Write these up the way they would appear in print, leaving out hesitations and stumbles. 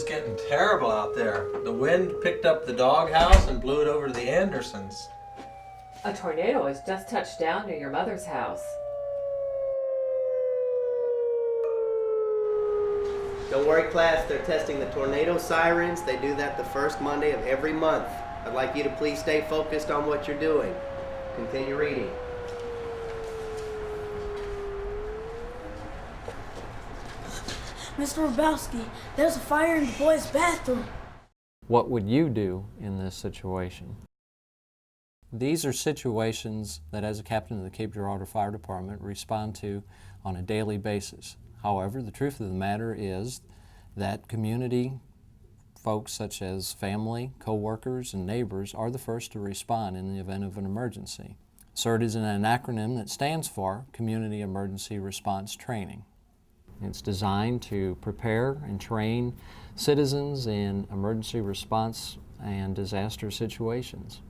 is getting terrible out there. The wind picked up the doghouse and blew it over to the Andersons. A tornado has just touched down near your mother's house. Don't worry, class, they're testing the tornado sirens. They do that the first Monday of every month. I'd like you to please stay focused on what you're doing. Continue reading. Mr. Rabowski, there's a fire in the boys' bathroom. What would you do in this situation? These are situations that, as a captain of the Cape Girardeau Fire Department, respond to on a daily basis. However, the truth of the matter is that community folks such as family, co-workers, and neighbors are the first to respond in the event of an emergency. CERT is an acronym that stands for Community Emergency Response Training. It's designed to prepare and train citizens in emergency response and disaster situations.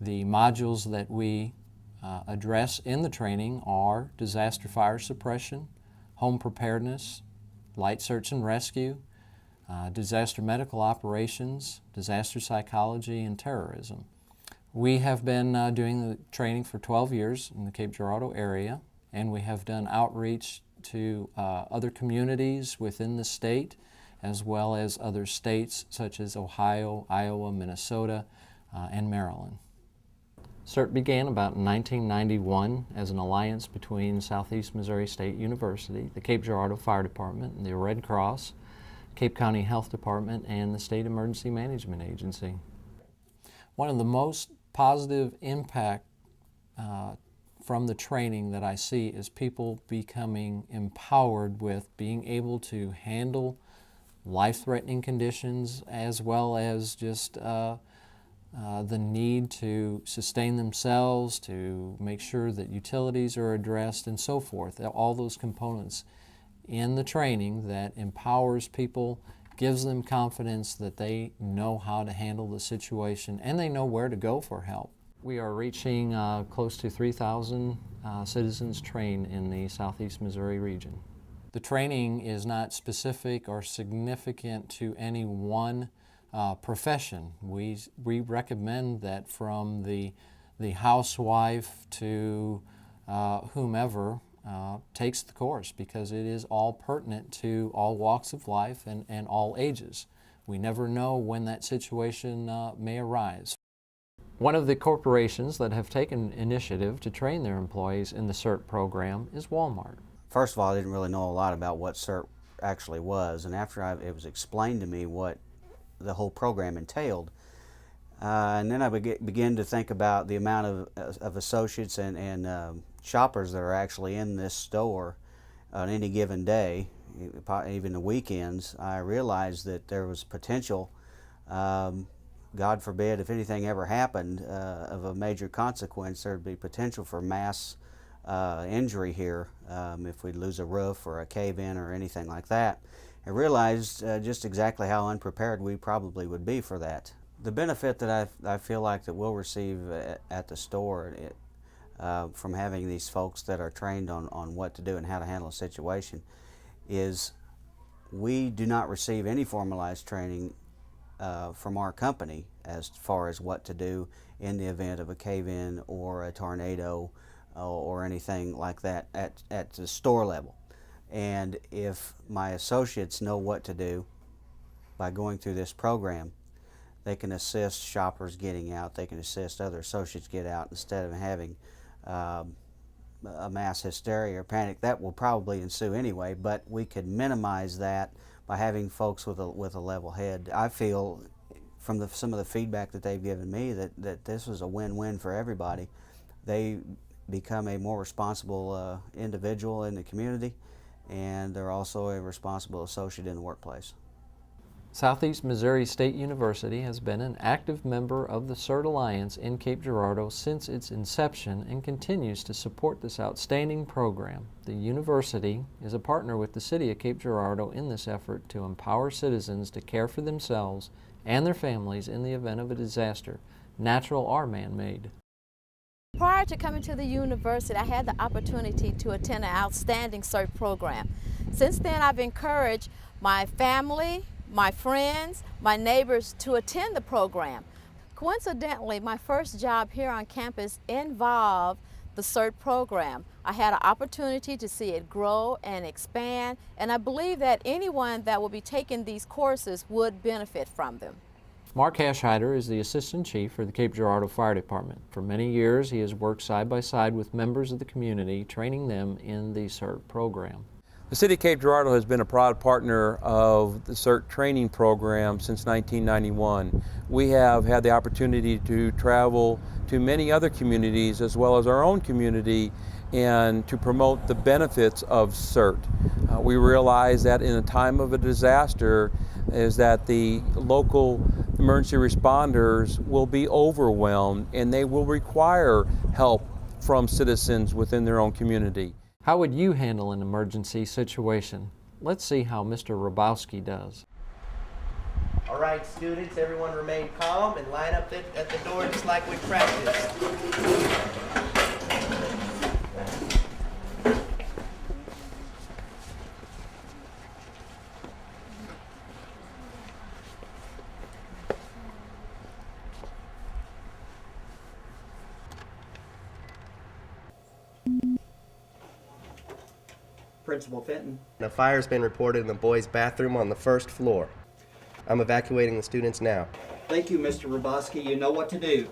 The modules that we address in the training are disaster fire suppression, home preparedness, light search and rescue, disaster medical operations, disaster psychology, and terrorism. We have been doing the training for 12 years in the Cape Girardeau area, and we have done outreach to other communities within the state, as well as other states such as Ohio, Iowa, Minnesota, and Maryland. CERT began about in 1991 as an alliance between Southeast Missouri State University, the Cape Girardeau Fire Department, and the Red Cross, Cape County Health Department, and the State Emergency Management Agency. One of the most positive impact from the training that I see is people becoming empowered with being able to handle life-threatening conditions, as well as just the need to sustain themselves, to make sure that utilities are addressed, and so forth. All those components in the training that empowers people, gives them confidence that they know how to handle the situation and they know where to go for help. We are reaching close to 3,000 citizens trained in the Southeast Missouri region. The training is not specific or significant to any one profession. We recommend that from the housewife to whomever takes the course, because it is all pertinent to all walks of life and all ages. We never know when that situation may arise. One of the corporations that have taken initiative to train their employees in the CERT program is Walmart. First of all, I didn't really know a lot about what CERT actually was, and after it was explained to me what the whole program entailed, and then I began to think about the amount of associates and shoppers that are actually in this store on any given day, even the weekends. I realized that there was potential, God forbid, if anything ever happened of a major consequence, there'd be potential for mass injury here if we lose a roof or a cave-in or anything like that. I realized just exactly how unprepared we probably would be for that. The benefit that I feel like that we'll receive at the store from having these folks that are trained on what to do and how to handle a situation is we do not receive any formalized training from our company as far as what to do in the event of a cave-in or a tornado or anything like that at the store level. And if my associates know what to do by going through this program, they can assist shoppers getting out, they can assist other associates get out instead of having a mass hysteria or panic. That will probably ensue anyway, but we could minimize that by having folks with a level head. I feel from some of the feedback that they've given me that this was a win-win for everybody. They become a more responsible individual in the community, and they're also a responsible associate in the workplace. Southeast Missouri State University has been an active member of the CERT Alliance in Cape Girardeau since its inception and continues to support this outstanding program. The university is a partner with the City of Cape Girardeau in this effort to empower citizens to care for themselves and their families in the event of a disaster, natural or man-made. Prior to coming to the university, I had the opportunity to attend an outstanding CERT program. Since then, I've encouraged my family, my friends, my neighbors to attend the program. Coincidentally, my first job here on campus involved the CERT program. I had an opportunity to see it grow and expand, and I believe that anyone that will be taking these courses would benefit from them. Mark Hashhider is the Assistant Chief for the Cape Girardeau Fire Department. For many years, he has worked side by side with members of the community, training them in the CERT program. The City of Cape Girardeau has been a proud partner of the CERT training program since 1991. We have had the opportunity to travel to many other communities as well as our own community and to promote the benefits of CERT. We realize that in a time of a disaster is that the local emergency responders will be overwhelmed and they will require help from citizens within their own community. How would you handle an emergency situation? Let's see how Mr. Rabowski does. All right, students, everyone remain calm and line up at the door just like we practiced. Principal Fenton. A fire's been reported in the boys' bathroom on the first floor. I'm evacuating the students now. Thank you, Mr. Rabowski. You know what to do.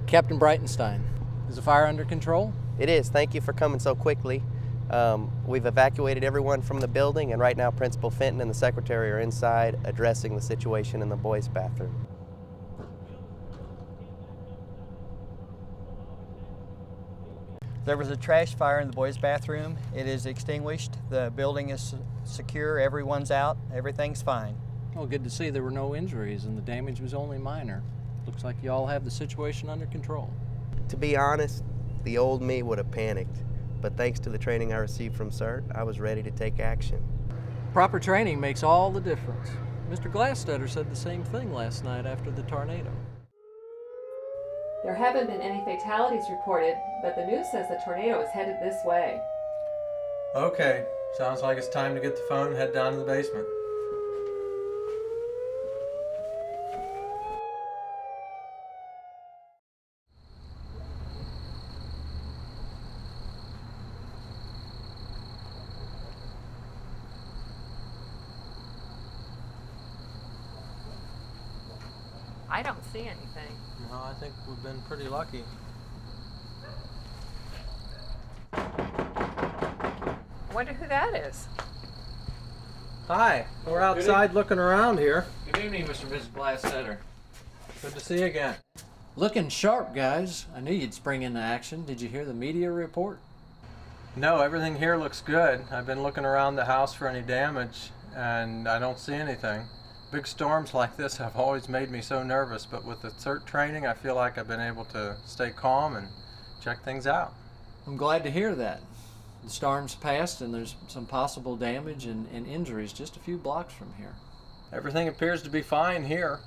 Captain Breitenstein, is the fire under control? It is. Thank you for coming so quickly. We've evacuated everyone from the building, and right now Principal Fenton and the secretary are inside addressing the situation in the boys' bathroom. There was a trash fire in the boys' bathroom. It is extinguished. The building is secure. Everyone's out. Everything's fine. Well, good to see there were no injuries and the damage was only minor. Looks like you all have the situation under control. To be honest, the old me would have panicked, but thanks to the training I received from CERT, I was ready to take action. Proper training makes all the difference. Mr. Glassstetter said the same thing last night after the tornado. There haven't been any fatalities reported, but the news says the tornado is headed this way. Okay, sounds like it's time to get the phone and head down to the basement. I don't see anything. No, I think we've been pretty lucky. Wonder who that is. Hi, we're outside looking around here. Good evening, Mr. and Mrs. Glassstetter. Good to see you again. Looking sharp, guys. I knew you'd spring into action. Did you hear the media report? No, everything here looks good. I've been looking around the house for any damage, and I don't see anything. Big storms like this have always made me so nervous, but with the CERT training, I feel like I've been able to stay calm and check things out. I'm glad to hear that. The storm's passed and there's some possible damage and injuries just a few blocks from here. Everything appears to be fine here.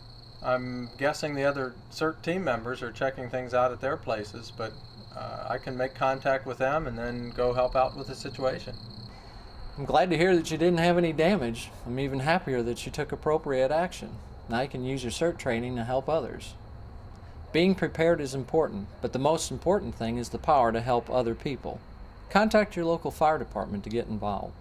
I'm guessing the other CERT team members are checking things out at their places, but I can make contact with them and then go help out with the situation. I'm glad to hear that you didn't have any damage. I'm even happier that you took appropriate action. Now you can use your CERT training to help others. Being prepared is important, but the most important thing is the power to help other people. Contact your local fire department to get involved.